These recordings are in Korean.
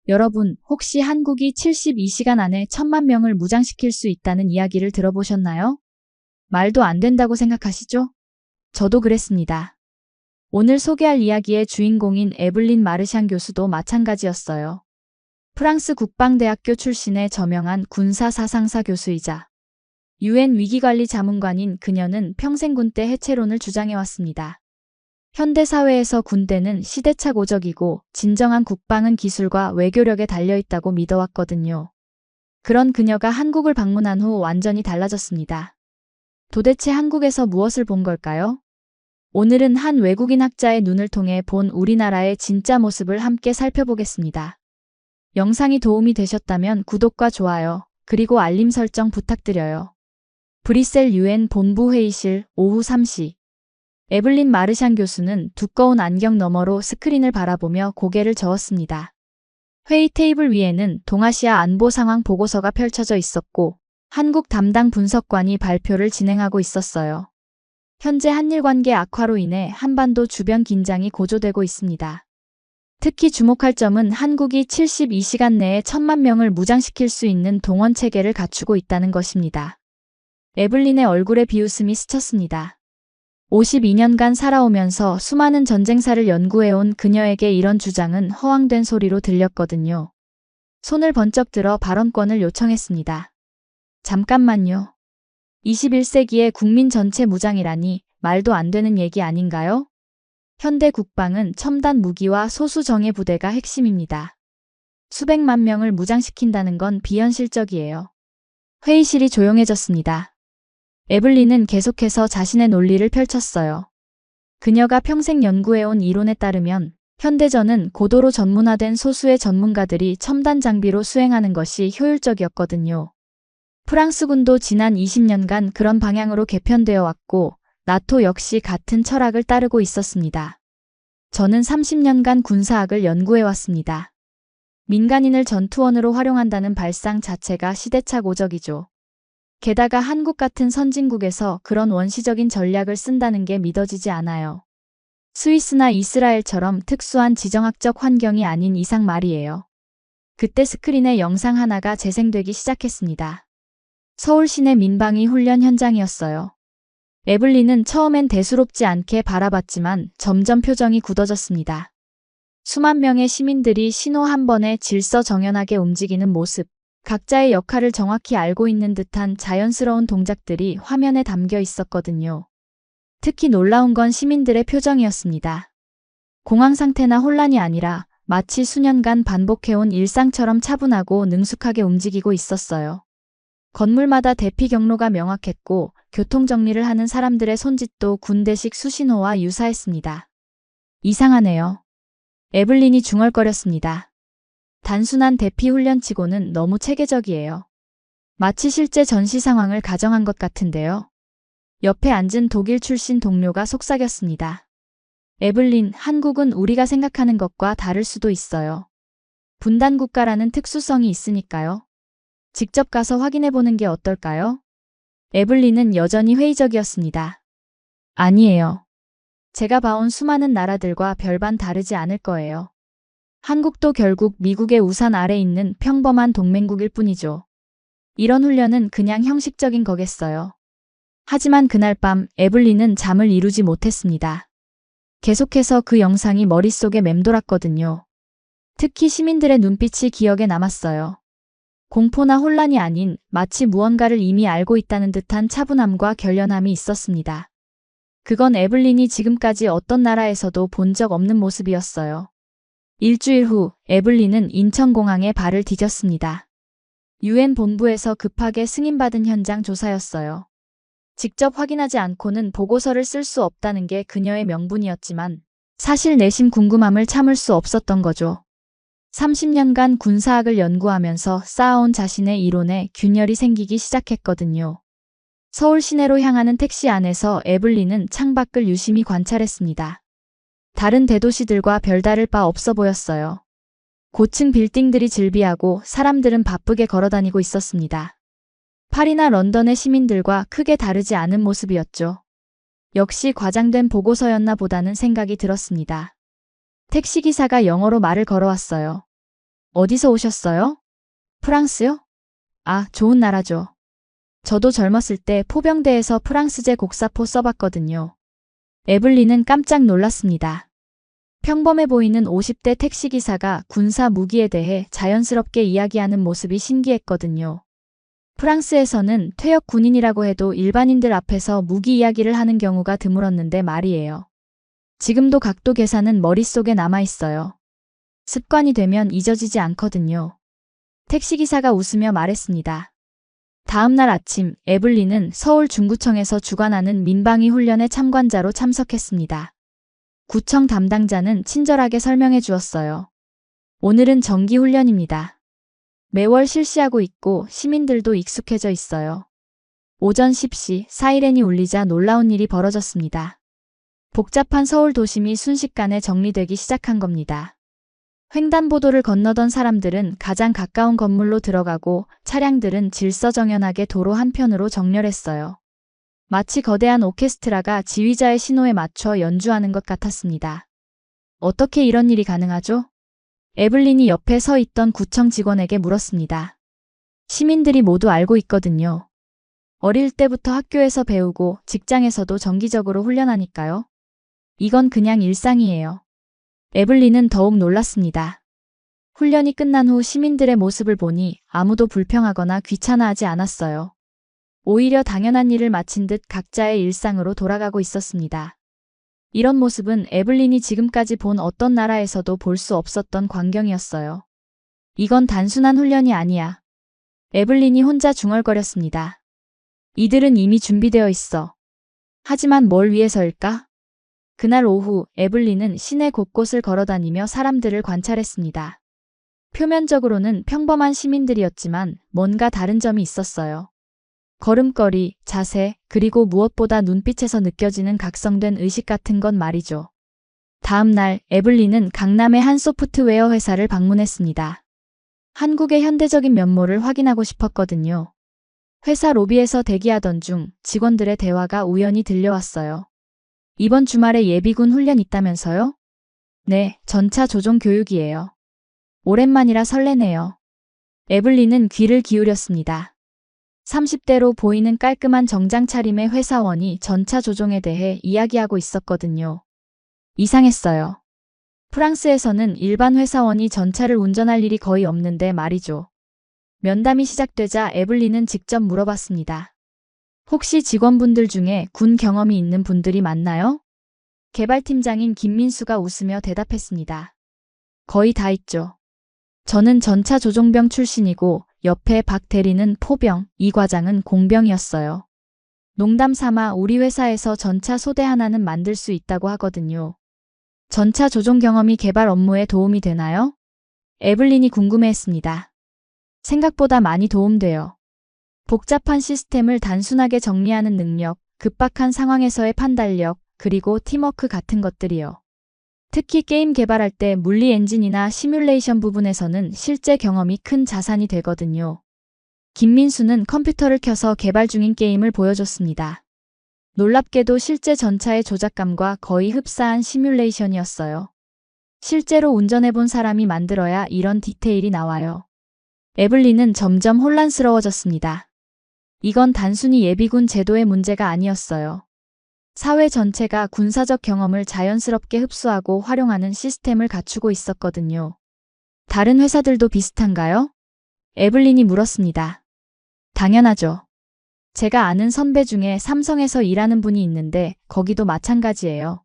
여러분, 혹시 한국이 72시간 안에 1,000만 명을 무장시킬 수 있다는 이야기를 들어보셨나요? 말도 안 된다고 생각하시죠? 저도 그랬습니다. 오늘 소개할 이야기의 주인공인 에블린 마르샹 교수도 마찬가지였어요. 프랑스 국방대학교 출신의 저명한 군사사상사 교수이자 UN 위기관리 자문관인 그녀는 평생 군대 해체론을 주장해왔습니다. 현대사회에서 군대는 시대착 오적이고 진정한 국방은 기술과 외교력에 달려있다고 믿어왔거든요. 그런 그녀가 한국을 방문한 후 완전히 달라졌습니다. 도대체 한국에서 무엇을 본 걸까요? 오늘은 한 외국인 학자의 눈을 통해 본 우리나라의 진짜 모습을 함께 살펴보겠습니다. 영상이 도움이 되셨다면 구독과 좋아요, 그리고 알림 설정 부탁드려요. 브뤼셀 UN 본부 회의실 오후 3시. 에블린 마르샹 교수는 두꺼운 안경 너머로 스크린을 바라보며 고개를 저었습니다. 회의 테이블 위에는 동아시아 안보 상황 보고서가 펼쳐져 있었고 한국 담당 분석관이 발표를 진행하고 있었어요. 현재 한일 관계 악화로 인해 한반도 주변 긴장이 고조되고 있습니다. 특히 주목할 점은 한국이 72시간 내에 1,000만 명을 무장시킬 수 있는 동원 체계를 갖추고 있다는 것입니다. 에블린의 얼굴에 비웃음이 스쳤습니다. 52년간 살아오면서 수많은 전쟁사를 연구해온 그녀에게 이런 주장은 허황된 소리로 들렸거든요. 손을 번쩍 들어 발언권을 요청했습니다. 잠깐만요. 21세기의 국민 전체 무장이라니 말도 안 되는 얘기 아닌가요? 현대 국방은 첨단 무기와 소수 정예 부대가 핵심입니다. 수백만 명을 무장시킨다는 건 비현실적이에요. 회의실이 조용해졌습니다. 에블린은 계속해서 자신의 논리를 펼쳤어요. 그녀가 평생 연구해온 이론에 따르면 현대전은 고도로 전문화된 소수의 전문가들이 첨단 장비로 수행하는 것이 효율적이었거든요. 프랑스군도 지난 20년간 그런 방향으로 개편되어 왔고 나토 역시 같은 철학을 따르고 있었습니다. 저는 30년간 군사학을 연구해왔습니다. 민간인을 전투원으로 활용한다는 발상 자체가 시대착 오적이죠. 게다가 한국 같은 선진국에서 그런 원시적인 전략을 쓴다는 게 믿어지지 않아요. 스위스나 이스라엘처럼 특수한 지정학적 환경이 아닌 이상 말이에요. 그때 스크린에 영상 하나가 재생되기 시작했습니다. 서울 시내 민방위 훈련 현장이었어요. 에블린은 처음엔 대수롭지 않게 바라봤지만 점점 표정이 굳어졌습니다. 수만 명의 시민들이 신호 한 번에 질서정연하게 움직이는 모습, 각자의 역할을 정확히 알고 있는 듯한 자연스러운 동작들이 화면에 담겨 있었거든요. 특히 놀라운 건 시민들의 표정이었습니다. 공황 상태나 혼란이 아니라 마치 수년간 반복해온 일상처럼 차분하고 능숙하게 움직이고 있었어요. 건물마다 대피 경로가 명확했고 교통정리를 하는 사람들의 손짓도 군대식 수신호와 유사했습니다. 이상하네요. 에블린이 중얼거렸습니다. 단순한 대피 훈련치고는 너무 체계적이에요. 마치 실제 전시 상황을 가정한 것 같은데요. 옆에 앉은 독일 출신 동료가 속삭였습니다. 에블린, 한국은 우리가 생각하는 것과 다를 수도 있어요. 분단 국가라는 특수성이 있으니까요. 직접 가서 확인해보는 게 어떨까요? 에블린은 여전히 회의적이었습니다. 아니에요. 제가 봐온 수많은 나라들과 별반 다르지 않을 거예요. 한국도 결국 미국의 우산 아래 있는 평범한 동맹국일 뿐이죠. 이런 훈련은 그냥 형식적인 거겠어요. 하지만 그날 밤 에블린은 잠을 이루지 못했습니다. 계속해서 그 영상이 머릿속에 맴돌았거든요. 특히 시민들의 눈빛이 기억에 남았어요. 공포나 혼란이 아닌 마치 무언가를 이미 알고 있다는 듯한 차분함과 결연함이 있었습니다. 그건 에블린이 지금까지 어떤 나라에서도 본 적 없는 모습이었어요. 일주일 후 에블린은 인천공항에 발을 디뎠습니다. UN 본부에서 급하게 승인받은 현장 조사였어요. 직접 확인하지 않고는 보고서를 쓸 수 없다는 게 그녀의 명분이었지만 사실 내심 궁금함을 참을 수 없었던 거죠. 30년간 군사학을 연구하면서 쌓아온 자신의 이론에 균열이 생기기 시작했거든요. 서울 시내로 향하는 택시 안에서 에블린은 창밖을 유심히 관찰했습니다. 다른 대도시들과 별다를 바 없어 보였어요. 고층 빌딩들이 즐비하고 사람들은 바쁘게 걸어다니고 있었습니다. 파리나 런던의 시민들과 크게 다르지 않은 모습이었죠. 역시 과장된 보고서였나 보다는 생각이 들었습니다. 택시기사가 영어로 말을 걸어왔어요. 어디서 오셨어요? 프랑스요? 아, 좋은 나라죠. 저도 젊었을 때 포병대에서 프랑스제 곡사포 써봤거든요. 에블린은 깜짝 놀랐습니다. 평범해 보이는 50대 택시기사가 군사 무기에 대해 자연스럽게 이야기하는 모습이 신기했거든요. 프랑스에서는 퇴역 군인이라고 해도 일반인들 앞에서 무기 이야기를 하는 경우가 드물었는데 말이에요. 지금도 각도 계산은 머릿속에 남아있어요. 습관이 되면 잊어지지 않거든요. 택시기사가 웃으며 말했습니다. 다음 날 아침 에블린은 서울 중구청에서 주관하는 민방위 훈련에 참관자로 참석했습니다. 구청 담당자는 친절하게 설명해 주었어요. 오늘은 정기 훈련입니다. 매월 실시하고 있고 시민들도 익숙해져 있어요. 오전 10시 사이렌이 울리자 놀라운 일이 벌어졌습니다. 복잡한 서울 도심이 순식간에 정리되기 시작한 겁니다. 횡단보도를 건너던 사람들은 가장 가까운 건물로 들어가고 차량들은 질서정연하게 도로 한편으로 정렬했어요. 마치 거대한 오케스트라가 지휘자의 신호에 맞춰 연주하는 것 같았습니다. 어떻게 이런 일이 가능하죠? 에블린이 옆에 서 있던 구청 직원에게 물었습니다. 시민들이 모두 알고 있거든요. 어릴 때부터 학교에서 배우고 직장에서도 정기적으로 훈련하니까요. 이건 그냥 일상이에요. 에블린은 더욱 놀랐습니다. 훈련이 끝난 후 시민들의 모습을 보니 아무도 불평하거나 귀찮아하지 않았어요. 오히려 당연한 일을 마친 듯 각자의 일상으로 돌아가고 있었습니다. 이런 모습은 에블린이 지금까지 본 어떤 나라에서도 볼 수 없었던 광경이었어요. 이건 단순한 훈련이 아니야. 에블린이 혼자 중얼거렸습니다. 이들은 이미 준비되어 있어. 하지만 뭘 위해서일까? 그날 오후 에블린은 시내 곳곳을 걸어다니며 사람들을 관찰했습니다. 표면적으로는 평범한 시민들이었지만 뭔가 다른 점이 있었어요. 걸음걸이, 자세, 그리고 무엇보다 눈빛에서 느껴지는 각성된 의식 같은 건 말이죠. 다음 날 에블린은 강남의 한 소프트웨어 회사를 방문했습니다. 한국의 현대적인 면모를 확인하고 싶었거든요. 회사 로비에서 대기하던 중 직원들의 대화가 우연히 들려왔어요. 이번 주말에 예비군 훈련 있다면서요? 네, 전차 조종 교육이에요. 오랜만이라 설레네요. 에블린은 귀를 기울였습니다. 30대로 보이는 깔끔한 정장 차림의 회사원이 전차 조종에 대해 이야기하고 있었거든요. 이상했어요. 프랑스에서는 일반 회사원이 전차를 운전할 일이 거의 없는데 말이죠. 면담이 시작되자 에블린은 직접 물어봤습니다. 혹시 직원분들 중에 군 경험이 있는 분들이 많나요? 개발팀장인 김민수가 웃으며 대답했습니다. 거의 다 있죠. 저는 전차 조종병 출신이고 옆에 박 대리는 포병, 이 과장은 공병이었어요. 농담 삼아 우리 회사에서 전차 소대 하나는 만들 수 있다고 하거든요. 전차 조종 경험이 개발 업무에 도움이 되나요? 에블린이 궁금해했습니다. 생각보다 많이 도움돼요. 복잡한 시스템을 단순하게 정리하는 능력, 급박한 상황에서의 판단력, 그리고 팀워크 같은 것들이요. 특히 게임 개발할 때 물리 엔진이나 시뮬레이션 부분에서는 실제 경험이 큰 자산이 되거든요. 김민수는 컴퓨터를 켜서 개발 중인 게임을 보여줬습니다. 놀랍게도 실제 전차의 조작감과 거의 흡사한 시뮬레이션이었어요. 실제로 운전해본 사람이 만들어야 이런 디테일이 나와요. 에블린은 점점 혼란스러워졌습니다. 이건 단순히 예비군 제도의 문제가 아니었어요. 사회 전체가 군사적 경험을 자연스럽게 흡수하고 활용하는 시스템을 갖추고 있었거든요. 다른 회사들도 비슷한가요? 에블린이 물었습니다. 당연하죠. 제가 아는 선배 중에 삼성에서 일하는 분이 있는데 거기도 마찬가지예요.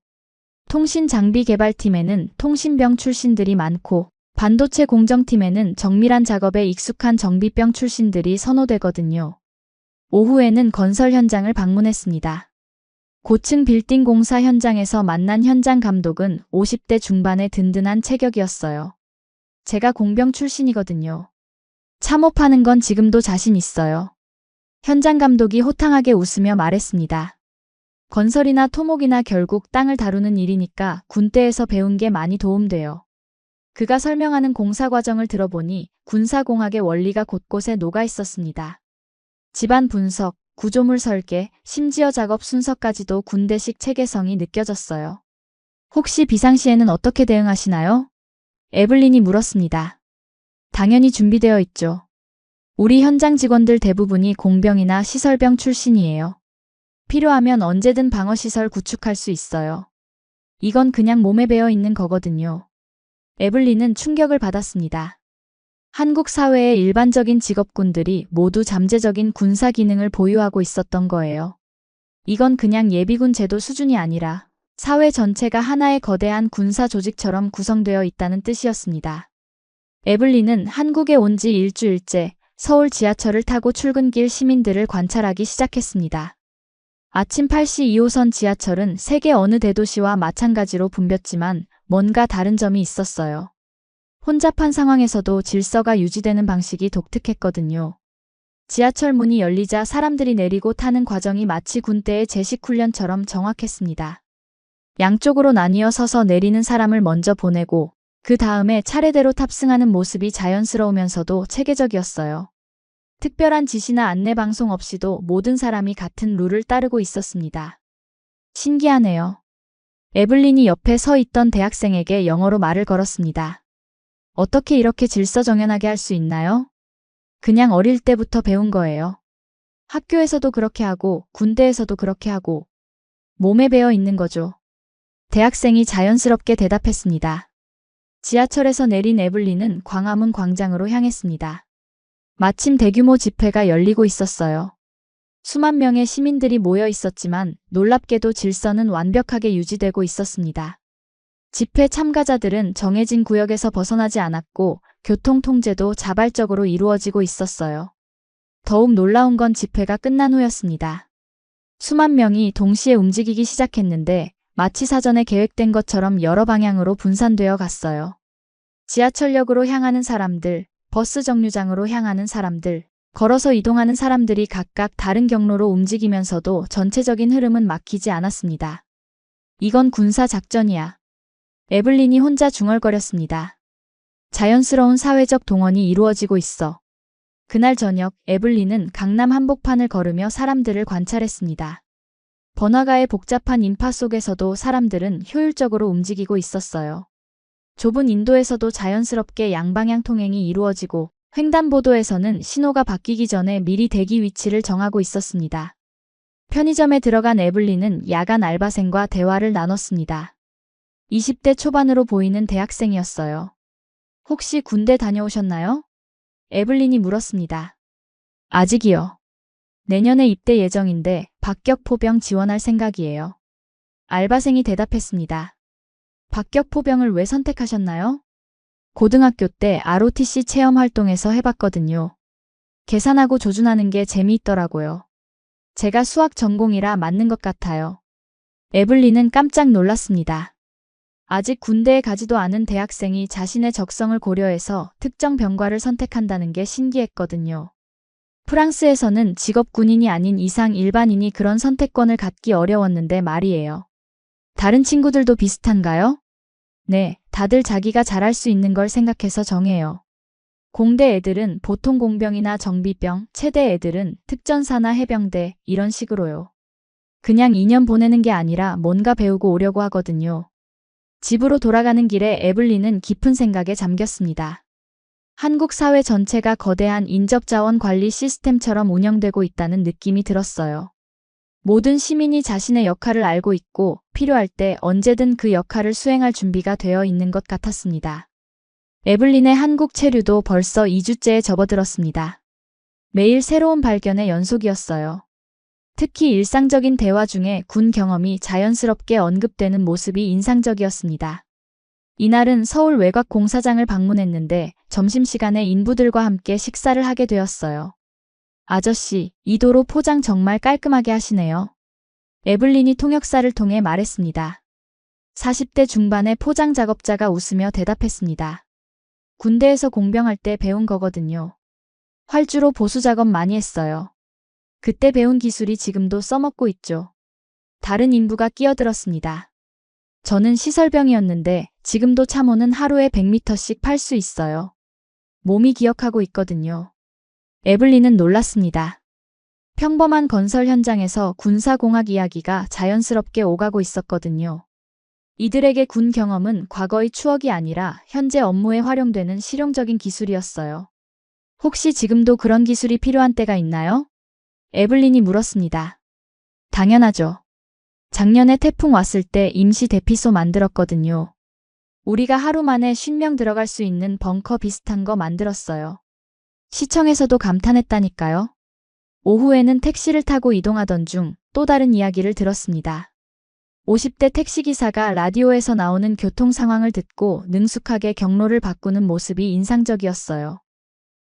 통신 장비 개발팀에는 통신병 출신들이 많고 반도체 공정팀에는 정밀한 작업에 익숙한 정비병 출신들이 선호되거든요. 오후에는 건설 현장을 방문했습니다. 고층 빌딩 공사 현장에서 만난 현장 감독은 50대 중반의 든든한 체격이었어요. 제가 공병 출신이거든요. 참호파는 건 지금도 자신 있어요. 현장 감독이 호탕하게 웃으며 말했습니다. 건설이나 토목이나 결국 땅을 다루는 일이니까 군대에서 배운 게 많이 도움돼요. 그가 설명하는 공사 과정을 들어보니 군사공학의 원리가 곳곳에 녹아 있었습니다. 집안 분석, 구조물 설계, 심지어 작업 순서까지도 군대식 체계성이 느껴졌어요. 혹시 비상시에는 어떻게 대응하시나요? 에블린이 물었습니다. 당연히 준비되어 있죠. 우리 현장 직원들 대부분이 공병이나 시설병 출신이에요. 필요하면 언제든 방어시설 구축할 수 있어요. 이건 그냥 몸에 배어 있는 거거든요. 에블린은 충격을 받았습니다. 한국 사회의 일반적인 직업군들이 모두 잠재적인 군사 기능을 보유하고 있었던 거예요. 이건 그냥 예비군 제도 수준이 아니라 사회 전체가 하나의 거대한 군사 조직처럼 구성되어 있다는 뜻이었습니다. 에블린은 한국에 온 지 일주일째 서울 지하철을 타고 출근길 시민들을 관찰하기 시작했습니다. 아침 8시 2호선 지하철은 세계 어느 대도시와 마찬가지로 붐볐지만 뭔가 다른 점이 있었어요. 혼잡한 상황에서도 질서가 유지되는 방식이 독특했거든요. 지하철 문이 열리자 사람들이 내리고 타는 과정이 마치 군대의 제식 훈련처럼 정확했습니다. 양쪽으로 나뉘어 서서 내리는 사람을 먼저 보내고 그 다음에 차례대로 탑승하는 모습이 자연스러우면서도 체계적이었어요. 특별한 지시나 안내 방송 없이도 모든 사람이 같은 룰을 따르고 있었습니다. 신기하네요. 에블린이 옆에 서 있던 대학생에게 영어로 말을 걸었습니다. 어떻게 이렇게 질서정연하게 할 수 있나요? 그냥 어릴 때부터 배운 거예요. 학교에서도 그렇게 하고 군대에서도 그렇게 하고 몸에 배어 있는 거죠. 대학생이 자연스럽게 대답했습니다. 지하철에서 내린 에블린은 광화문 광장으로 향했습니다. 마침 대규모 집회가 열리고 있었어요. 수만 명의 시민들이 모여 있었지만 놀랍게도 질서는 완벽하게 유지되고 있었습니다. 집회 참가자들은 정해진 구역에서 벗어나지 않았고 교통 통제도 자발적으로 이루어지고 있었어요. 더욱 놀라운 건 집회가 끝난 후였습니다. 수만 명이 동시에 움직이기 시작했는데 마치 사전에 계획된 것처럼 여러 방향으로 분산되어 갔어요. 지하철역으로 향하는 사람들, 버스 정류장으로 향하는 사람들, 걸어서 이동하는 사람들이 각각 다른 경로로 움직이면서도 전체적인 흐름은 막히지 않았습니다. 이건 군사 작전이야. 에블린이 혼자 중얼거렸습니다. 자연스러운 사회적 동원이 이루어지고 있어. 그날 저녁 에블린은 강남 한복판을 걸으며 사람들을 관찰했습니다. 번화가의 복잡한 인파 속에서도 사람들은 효율적으로 움직이고 있었어요. 좁은 인도에서도 자연스럽게 양방향 통행이 이루어지고 횡단보도에서는 신호가 바뀌기 전에 미리 대기 위치를 정하고 있었습니다. 편의점에 들어간 에블린은 야간 알바생과 대화를 나눴습니다. 20대 초반으로 보이는 대학생이었어요. 혹시 군대 다녀오셨나요? 에블린이 물었습니다. 아직이요. 내년에 입대 예정인데 박격포병 지원할 생각이에요. 알바생이 대답했습니다. 박격포병을 왜 선택하셨나요? 고등학교 때 ROTC 체험 활동에서 해봤거든요. 계산하고 조준하는 게 재미있더라고요. 제가 수학 전공이라 맞는 것 같아요. 에블린은 깜짝 놀랐습니다. 아직 군대에 가지도 않은 대학생이 자신의 적성을 고려해서 특정 병과를 선택한다는 게 신기했거든요. 프랑스에서는 직업 군인이 아닌 이상 일반인이 그런 선택권을 갖기 어려웠는데 말이에요. 다른 친구들도 비슷한가요? 네, 다들 자기가 잘할 수 있는 걸 생각해서 정해요. 공대 애들은 보통 공병이나 정비병, 체대 애들은 특전사나 해병대, 이런 식으로요. 그냥 2년 보내는 게 아니라 뭔가 배우고 오려고 하거든요. 집으로 돌아가는 길에 에블린은 깊은 생각에 잠겼습니다. 한국 사회 전체가 거대한 인적자원 관리 시스템처럼 운영되고 있다는 느낌이 들었어요. 모든 시민이 자신의 역할을 알고 있고 필요할 때 언제든 그 역할을 수행할 준비가 되어 있는 것 같았습니다. 에블린의 한국 체류도 벌써 2주째에 접어들었습니다. 매일 새로운 발견의 연속이었어요. 특히 일상적인 대화 중에 군 경험이 자연스럽게 언급되는 모습이 인상적이었습니다. 이날은 서울 외곽 공사장을 방문했는데 점심시간에 인부들과 함께 식사를 하게 되었어요. 아저씨, 이 도로 포장 정말 깔끔하게 하시네요. 에블린이 통역사를 통해 말했습니다. 40대 중반의 포장 작업자가 웃으며 대답했습니다. 군대에서 공병할 때 배운 거거든요. 활주로 보수 작업 많이 했어요. 그때 배운 기술이 지금도 써먹고 있죠. 다른 인부가 끼어들었습니다. 저는 시설병이었는데 지금도 참호는 하루에 100m씩 팔 수 있어요. 몸이 기억하고 있거든요. 에블린은 놀랐습니다. 평범한 건설 현장에서 군사공학 이야기가 자연스럽게 오가고 있었거든요. 이들에게 군 경험은 과거의 추억이 아니라 현재 업무에 활용되는 실용적인 기술이었어요. 혹시 지금도 그런 기술이 필요한 때가 있나요? 에블린이 물었습니다. 당연하죠. 작년에 태풍 왔을 때 임시 대피소 만들었거든요. 우리가 하루 만에 50명 들어갈 수 있는 벙커 비슷한 거 만들었어요. 시청에서도 감탄했다니까요. 오후에는 택시를 타고 이동하던 중 또 다른 이야기를 들었습니다. 50대 택시기사가 라디오에서 나오는 교통 상황을 듣고 능숙하게 경로를 바꾸는 모습이 인상적이었어요.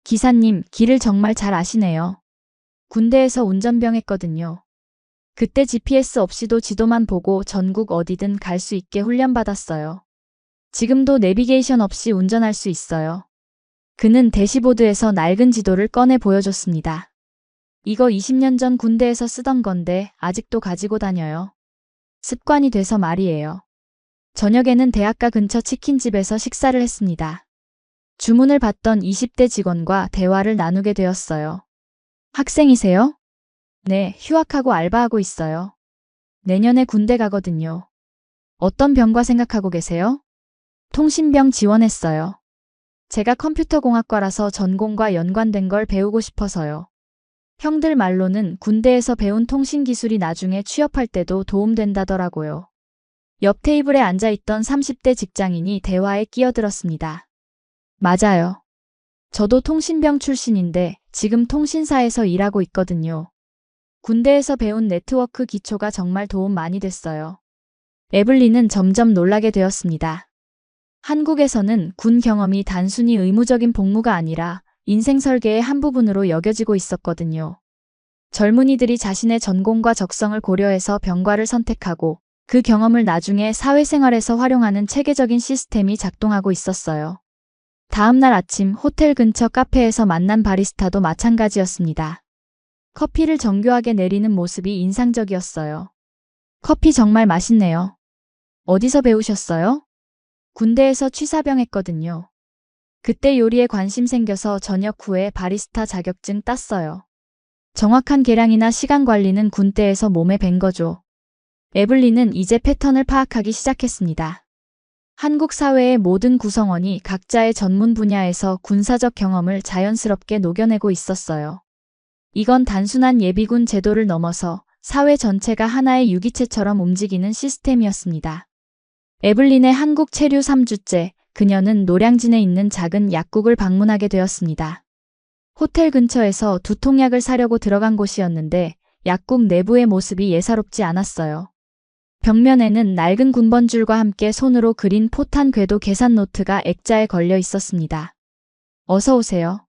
기사님, 길을 정말 잘 아시네요. 군대에서 운전병 했거든요. 그때 GPS 없이도 지도만 보고 전국 어디든 갈 수 있게 훈련받았어요. 지금도 내비게이션 없이 운전할 수 있어요. 그는 대시보드에서 낡은 지도를 꺼내 보여줬습니다. 이거 20년 전 군대에서 쓰던 건데 아직도 가지고 다녀요. 습관이 돼서 말이에요. 저녁에는 대학가 근처 치킨집에서 식사를 했습니다. 주문을 받던 20대 직원과 대화를 나누게 되었어요. 학생이세요? 네, 휴학하고 알바하고 있어요. 내년에 군대 가거든요. 어떤 병과 생각하고 계세요? 통신병 지원했어요. 제가 컴퓨터공학과라서 전공과 연관된 걸 배우고 싶어서요. 형들 말로는 군대에서 배운 통신기술이 나중에 취업할 때도 도움된다더라고요. 옆 테이블에 앉아있던 30대 직장인이 대화에 끼어들었습니다. 맞아요. 저도 통신병 출신인데 지금 통신사에서 일하고 있거든요. 군대에서 배운 네트워크 기초가 정말 도움 많이 됐어요. 에블린은 점점 놀라게 되었습니다. 한국에서는 군 경험이 단순히 의무적인 복무가 아니라 인생 설계의 한 부분으로 여겨지고 있었거든요. 젊은이들이 자신의 전공과 적성을 고려해서 병과를 선택하고 그 경험을 나중에 사회생활에서 활용하는 체계적인 시스템이 작동하고 있었어요. 다음 날 아침 호텔 근처 카페에서 만난 바리스타도 마찬가지였습니다. 커피를 정교하게 내리는 모습이 인상적이었어요. 커피 정말 맛있네요. 어디서 배우셨어요? 군대에서 취사병 했거든요. 그때 요리에 관심 생겨서 전역 후에 바리스타 자격증 땄어요. 정확한 계량이나 시간 관리는 군대에서 몸에 밴 거죠. 에블린은 이제 패턴을 파악하기 시작했습니다. 한국 사회의 모든 구성원이 각자의 전문 분야에서 군사적 경험을 자연스럽게 녹여내고 있었어요. 이건 단순한 예비군 제도를 넘어서 사회 전체가 하나의 유기체처럼 움직이는 시스템이었습니다. 에블린의 한국 체류 3주째, 그녀는 노량진에 있는 작은 약국을 방문하게 되었습니다. 호텔 근처에서 두통약을 사려고 들어간 곳이었는데 약국 내부의 모습이 예사롭지 않았어요. 벽면에는 낡은 군번줄과 함께 손으로 그린 포탄 궤도 계산 노트가 액자에 걸려 있었습니다. 어서 오세요.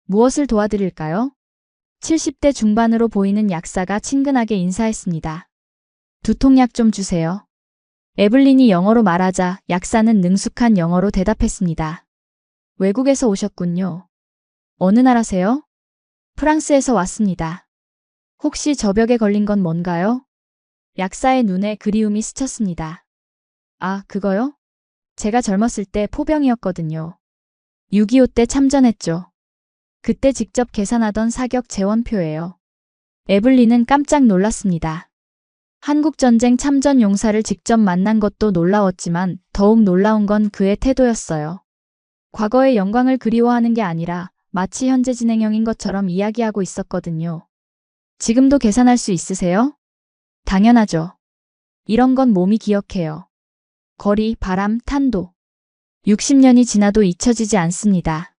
무엇을 도와드릴까요? 70대 중반으로 보이는 약사가 친근하게 인사했습니다. 두통약 좀 주세요. 에블린이 영어로 말하자 약사는 능숙한 영어로 대답했습니다. 외국에서 오셨군요. 어느 나라세요? 프랑스에서 왔습니다. 혹시 저 벽에 걸린 건 뭔가요? 약사의 눈에 그리움이 스쳤습니다. 아, 그거요? 제가 젊었을 때 포병이었거든요. 6.25 때 참전했죠. 그때 직접 계산하던 사격 재원표예요. 에블린은 깜짝 놀랐습니다. 한국전쟁 참전 용사를 직접 만난 것도 놀라웠지만 더욱 놀라운 건 그의 태도였어요. 과거의 영광을 그리워하는 게 아니라 마치 현재 진행형인 것처럼 이야기하고 있었거든요. 지금도 계산할 수 있으세요? 당연하죠. 이런 건 몸이 기억해요. 거리, 바람, 탄도. 60년이 지나도 잊혀지지 않습니다.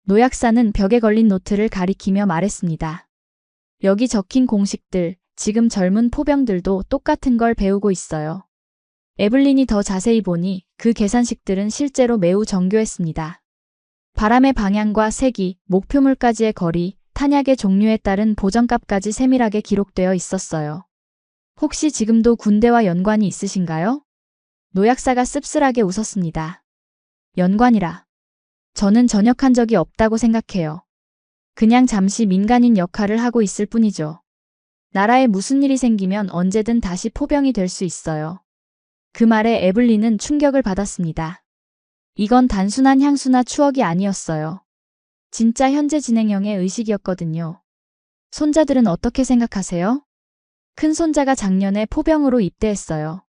노약사는 벽에 걸린 노트를 가리키며 말했습니다. 여기 적힌 공식들, 지금 젊은 포병들도 똑같은 걸 배우고 있어요. 에블린이 더 자세히 보니 그 계산식들은 실제로 매우 정교했습니다. 바람의 방향과 세기, 목표물까지의 거리, 탄약의 종류에 따른 보정값까지 세밀하게 기록되어 있었어요. 혹시 지금도 군대와 연관이 있으신가요? 노약사가 씁쓸하게 웃었습니다. 연관이라. 저는 전역한 적이 없다고 생각해요. 그냥 잠시 민간인 역할을 하고 있을 뿐이죠. 나라에 무슨 일이 생기면 언제든 다시 포병이 될 수 있어요. 그 말에 에블린은 충격을 받았습니다. 이건 단순한 향수나 추억이 아니었어요. 진짜 현재 진행형의 의식이었거든요. 손자들은 어떻게 생각하세요? 큰 손자가 작년에 포병으로 입대했어요.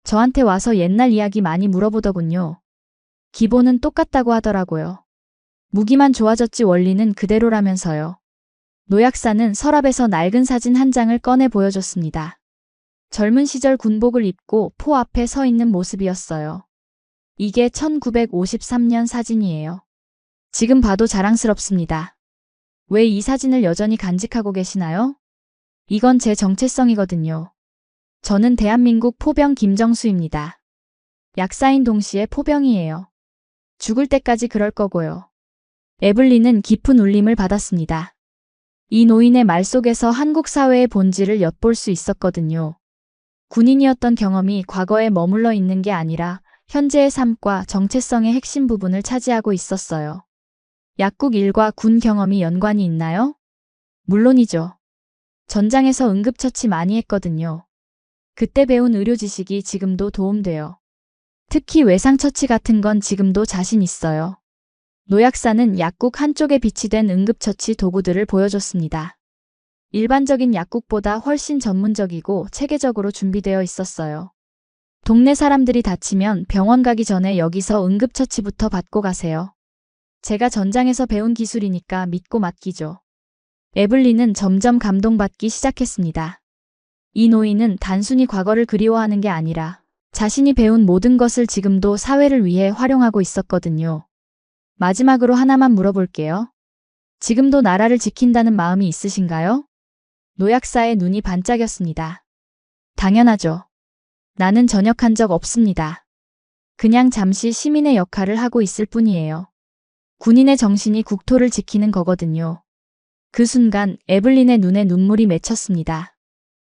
저한테 와서 옛날 이야기 많이 물어보더군요. 기본은 똑같다고 하더라고요. 무기만 좋아졌지 원리는 그대로라면서요. 노약사는 서랍에서 낡은 사진 한 장을 꺼내 보여줬습니다. 젊은 시절 군복을 입고 포 앞에 서 있는 모습이었어요. 이게 1953년 사진이에요. 지금 봐도 자랑스럽습니다. 왜 이 사진을 여전히 간직하고 계시나요? 이건 제 정체성이거든요. 저는 대한민국 포병 김정수입니다. 약사인 동시에 포병이에요. 죽을 때까지 그럴 거고요. 에블린은 깊은 울림을 받았습니다. 이 노인의 말 속에서 한국 사회의 본질을 엿볼 수 있었거든요. 군인이었던 경험이 과거에 머물러 있는 게 아니라 현재의 삶과 정체성의 핵심 부분을 차지하고 있었어요. 약국 일과 군 경험이 연관이 있나요? 물론이죠. 전장에서 응급처치 많이 했거든요. 그때 배운 의료 지식이 지금도 도움돼요. 특히 외상처치 같은 건 지금도 자신 있어요. 노약사는 약국 한쪽에 비치된 응급처치 도구들을 보여줬습니다. 일반적인 약국보다 훨씬 전문적이고 체계적으로 준비되어 있었어요. 동네 사람들이 다치면 병원 가기 전에 여기서 응급처치부터 받고 가세요. 제가 전장에서 배운 기술이니까 믿고 맡기죠. 에블린은 점점 감동받기 시작했습니다. 이 노인은 단순히 과거를 그리워하는 게 아니라 자신이 배운 모든 것을 지금도 사회를 위해 활용하고 있었거든요. 마지막으로 하나만 물어볼게요. 지금도 나라를 지킨다는 마음이 있으신가요? 노약사의 눈이 반짝였습니다. 당연하죠. 나는 전역한 적 없습니다. 그냥 잠시 시민의 역할을 하고 있을 뿐이에요. 군인의 정신이 국토를 지키는 거거든요. 그 순간 에블린의 눈에 눈물이 맺혔습니다.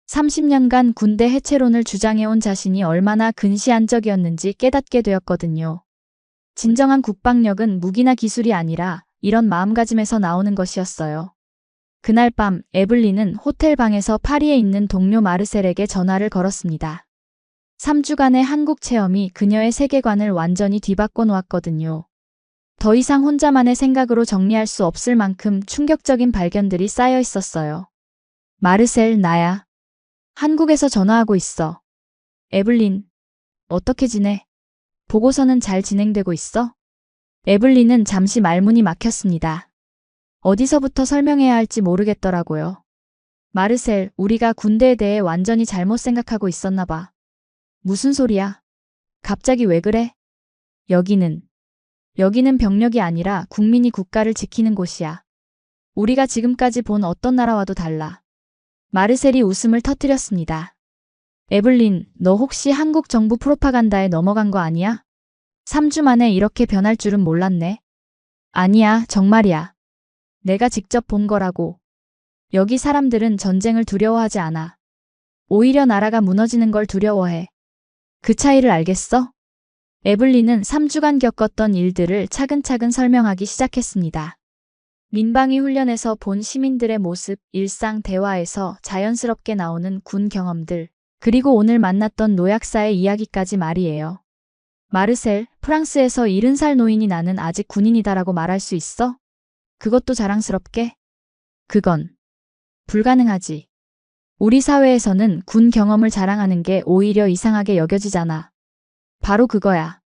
30년간 군대 해체론을 주장해온 자신이 얼마나 근시안적이었는지 깨닫게 되었거든요. 진정한 국방력은 무기나 기술이 아니라 이런 마음가짐에서 나오는 것이었어요. 그날 밤 에블린은 호텔 방에서 파리에 있는 동료 마르셀에게 전화를 걸었습니다. 3주간의 한국 체험이 그녀의 세계관을 완전히 뒤바꿔 놓았거든요. 더 이상 혼자만의 생각으로 정리할 수 없을 만큼 충격적인 발견들이 쌓여 있었어요. 마르셀, 나야. 한국에서 전화하고 있어. 에블린, 어떻게 지내? 보고서는 잘 진행되고 있어? 에블린은 잠시 말문이 막혔습니다. 어디서부터 설명해야 할지 모르겠더라고요. 마르셀, 우리가 군대에 대해 완전히 잘못 생각하고 있었나 봐. 무슨 소리야? 갑자기 왜 그래? 여기는 병력이 아니라 국민이 국가를 지키는 곳이야. 우리가 지금까지 본 어떤 나라와도 달라. 마르셀이 웃음을 터뜨렸습니다. 에블린, 너 혹시 한국 정부 프로파간다에 넘어간 거 아니야? 3주 만에 이렇게 변할 줄은 몰랐네. 아니야, 정말이야. 내가 직접 본 거라고. 여기 사람들은 전쟁을 두려워하지 않아. 오히려 나라가 무너지는 걸 두려워해. 그 차이를 알겠어? 에블린은 3주간 겪었던 일들을 차근차근 설명하기 시작했습니다. 민방위 훈련에서 본 시민들의 모습, 일상 대화에서 자연스럽게 나오는 군 경험들, 그리고 오늘 만났던 노약사의 이야기까지 말이에요. 마르셀, 프랑스에서 70살 노인이 나는 아직 군인이다라고 말할 수 있어? 그것도 자랑스럽게? 그건 불가능하지. 우리 사회에서는 군 경험을 자랑하는 게 오히려 이상하게 여겨지잖아. 바로 그거야.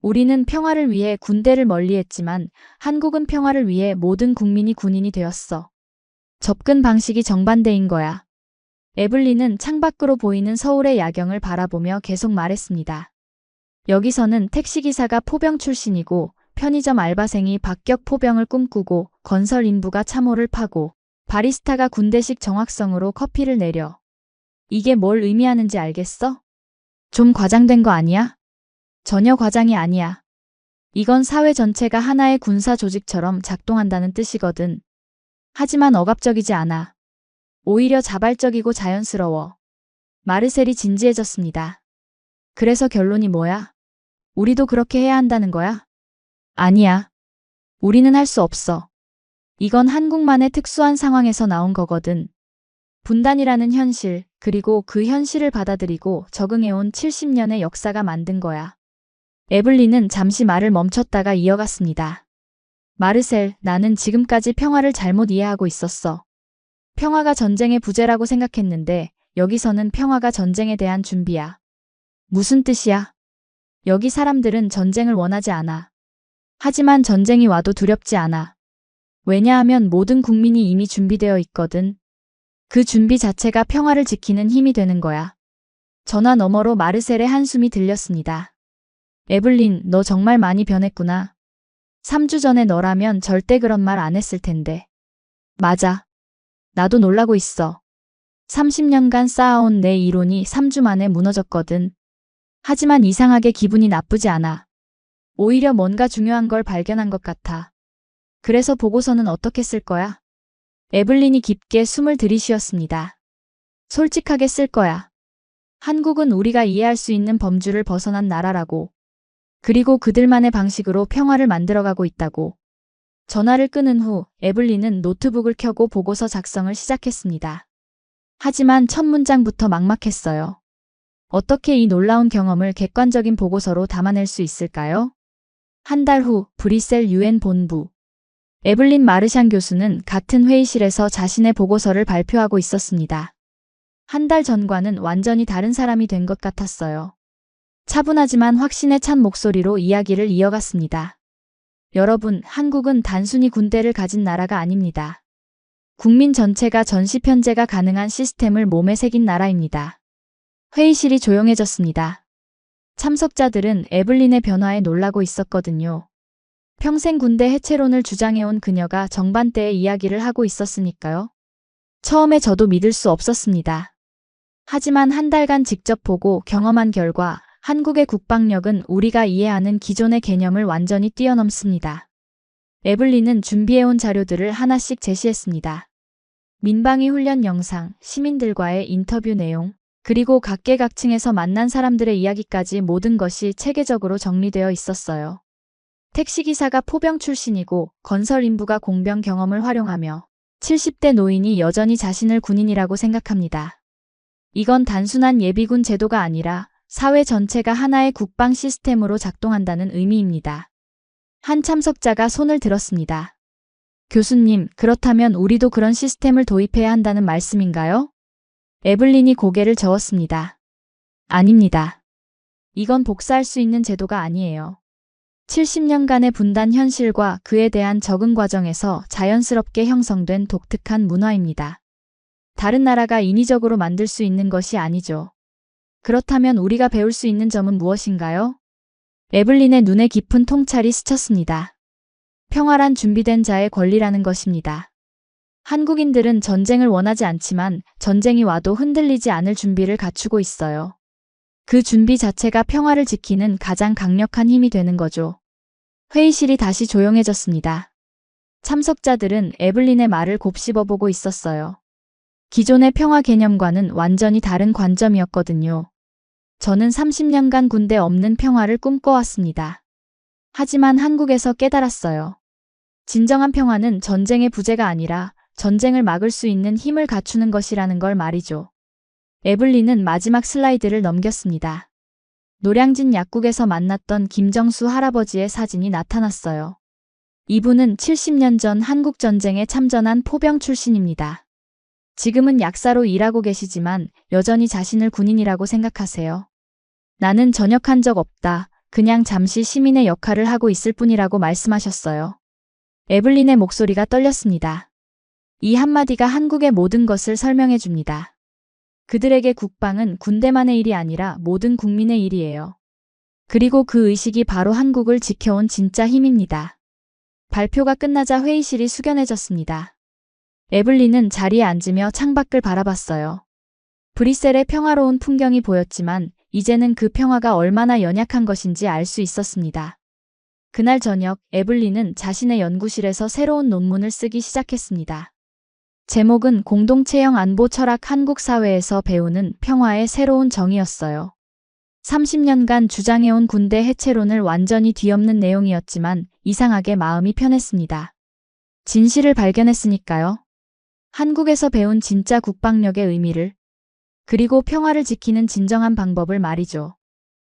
우리는 평화를 위해 군대를 멀리했지만 한국은 평화를 위해 모든 국민이 군인이 되었어. 접근 방식이 정반대인 거야. 에블린은 창밖으로 보이는 서울의 야경을 바라보며 계속 말했습니다. 여기서는 택시기사가 포병 출신이고 편의점 알바생이 박격 포병을 꿈꾸고 건설 인부가 참호를 파고 바리스타가 군대식 정확성으로 커피를 내려. 이게 뭘 의미하는지 알겠어? 좀 과장된 거 아니야? 전혀 과장이 아니야. 이건 사회 전체가 하나의 군사 조직처럼 작동한다는 뜻이거든. 하지만 억압적이지 않아. 오히려 자발적이고 자연스러워. 마르셀이 진지해졌습니다. 그래서 결론이 뭐야? 우리도 그렇게 해야 한다는 거야? 아니야. 우리는 할 수 없어. 이건 한국만의 특수한 상황에서 나온 거거든. 분단이라는 현실, 그리고 그 현실을 받아들이고 적응해온 70년의 역사가 만든 거야. 에블린은 잠시 말을 멈췄다가 이어갔습니다. 마르셀, 나는 지금까지 평화를 잘못 이해하고 있었어. 평화가 전쟁의 부재라고 생각했는데 여기서는 평화가 전쟁에 대한 준비야. 무슨 뜻이야? 여기 사람들은 전쟁을 원하지 않아. 하지만 전쟁이 와도 두렵지 않아. 왜냐하면 모든 국민이 이미 준비되어 있거든. 그 준비 자체가 평화를 지키는 힘이 되는 거야. 전화 너머로 마르셀의 한숨이 들렸습니다. 에블린, 너 정말 많이 변했구나. 3주 전에 너라면 절대 그런 말 안 했을 텐데. 맞아. 나도 놀라고 있어. 30년간 쌓아온 내 이론이 3주 만에 무너졌거든. 하지만 이상하게 기분이 나쁘지 않아. 오히려 뭔가 중요한 걸 발견한 것 같아. 그래서 보고서는 어떻게 쓸 거야? 에블린이 깊게 숨을 들이쉬었습니다. 솔직하게 쓸 거야. 한국은 우리가 이해할 수 있는 범주를 벗어난 나라라고. 그리고 그들만의 방식으로 평화를 만들어가고 있다고. 전화를 끊은 후 에블린은 노트북을 켜고 보고서 작성을 시작했습니다. 하지만 첫 문장부터 막막했어요. 어떻게 이 놀라운 경험을 객관적인 보고서로 담아낼 수 있을까요? 한 달 후 브뤼셀 유엔 본부. 에블린 마르샹 교수는 같은 회의실에서 자신의 보고서를 발표하고 있었습니다. 한 달 전과는 완전히 다른 사람이 된 것 같았어요. 차분하지만 확신에 찬 목소리로 이야기를 이어갔습니다. 여러분, 한국은 단순히 군대를 가진 나라가 아닙니다. 국민 전체가 전시 편제가 가능한 시스템을 몸에 새긴 나라입니다. 회의실이 조용해졌습니다. 참석자들은 에블린의 변화에 놀라고 있었거든요. 평생 군대 해체론을 주장해온 그녀가 정반대의 이야기를 하고 있었으니까요. 처음에 저도 믿을 수 없었습니다. 하지만 한 달간 직접 보고 경험한 결과 한국의 국방력은 우리가 이해하는 기존의 개념을 완전히 뛰어넘습니다. 에블린은 준비해온 자료들을 하나씩 제시했습니다. 민방위 훈련 영상, 시민들과의 인터뷰 내용, 그리고 각계각층에서 만난 사람들의 이야기까지 모든 것이 체계적으로 정리되어 있었어요. 택시기사가 포병 출신이고 건설 인부가 공병 경험을 활용하며 70대 노인이 여전히 자신을 군인이라고 생각합니다. 이건 단순한 예비군 제도가 아니라 사회 전체가 하나의 국방 시스템으로 작동한다는 의미입니다. 한 참석자가 손을 들었습니다. 교수님, 그렇다면 우리도 그런 시스템을 도입해야 한다는 말씀인가요? 에블린이 고개를 저었습니다. 아닙니다. 이건 복사할 수 있는 제도가 아니에요. 70년간의 분단 현실과 그에 대한 적응 과정에서 자연스럽게 형성된 독특한 문화입니다. 다른 나라가 인위적으로 만들 수 있는 것이 아니죠. 그렇다면 우리가 배울 수 있는 점은 무엇인가요? 에블린의 눈에 깊은 통찰이 스쳤습니다. 평화란 준비된 자의 권리라는 것입니다. 한국인들은 전쟁을 원하지 않지만 전쟁이 와도 흔들리지 않을 준비를 갖추고 있어요. 그 준비 자체가 평화를 지키는 가장 강력한 힘이 되는 거죠. 회의실이 다시 조용해졌습니다. 참석자들은 에블린의 말을 곱씹어보고 있었어요. 기존의 평화 개념과는 완전히 다른 관점이었거든요. 저는 30년간 군대 없는 평화를 꿈꿔왔습니다. 하지만 한국에서 깨달았어요. 진정한 평화는 전쟁의 부재가 아니라 전쟁을 막을 수 있는 힘을 갖추는 것이라는 걸 말이죠. 에블린은 마지막 슬라이드를 넘겼습니다. 노량진 약국에서 만났던 김정수 할아버지의 사진이 나타났어요. 이분은 70년 전 한국전쟁에 참전한 포병 출신입니다. 지금은 약사로 일하고 계시지만 여전히 자신을 군인이라고 생각하세요. 나는 전역한 적 없다. 그냥 잠시 시민의 역할을 하고 있을 뿐이라고 말씀하셨어요. 에블린의 목소리가 떨렸습니다. 이 한마디가 한국의 모든 것을 설명해 줍니다. 그들에게 국방은 군대만의 일이 아니라 모든 국민의 일이에요. 그리고 그 의식이 바로 한국을 지켜온 진짜 힘입니다. 발표가 끝나자 회의실이 숙연해졌습니다. 에블린은 자리에 앉으며 창밖을 바라봤어요. 브뤼셀의 평화로운 풍경이 보였지만 이제는 그 평화가 얼마나 연약한 것인지 알 수 있었습니다. 그날 저녁 에블린은 자신의 연구실에서 새로운 논문을 쓰기 시작했습니다. 제목은 공동체형 안보 철학 한국 사회에서 배우는 평화의 새로운 정의였어요. 30년간 주장해온 군대 해체론을 완전히 뒤엎는 내용이었지만 이상하게 마음이 편했습니다. 진실을 발견했으니까요. 한국에서 배운 진짜 국방력의 의미를, 그리고 평화를 지키는 진정한 방법을 말이죠.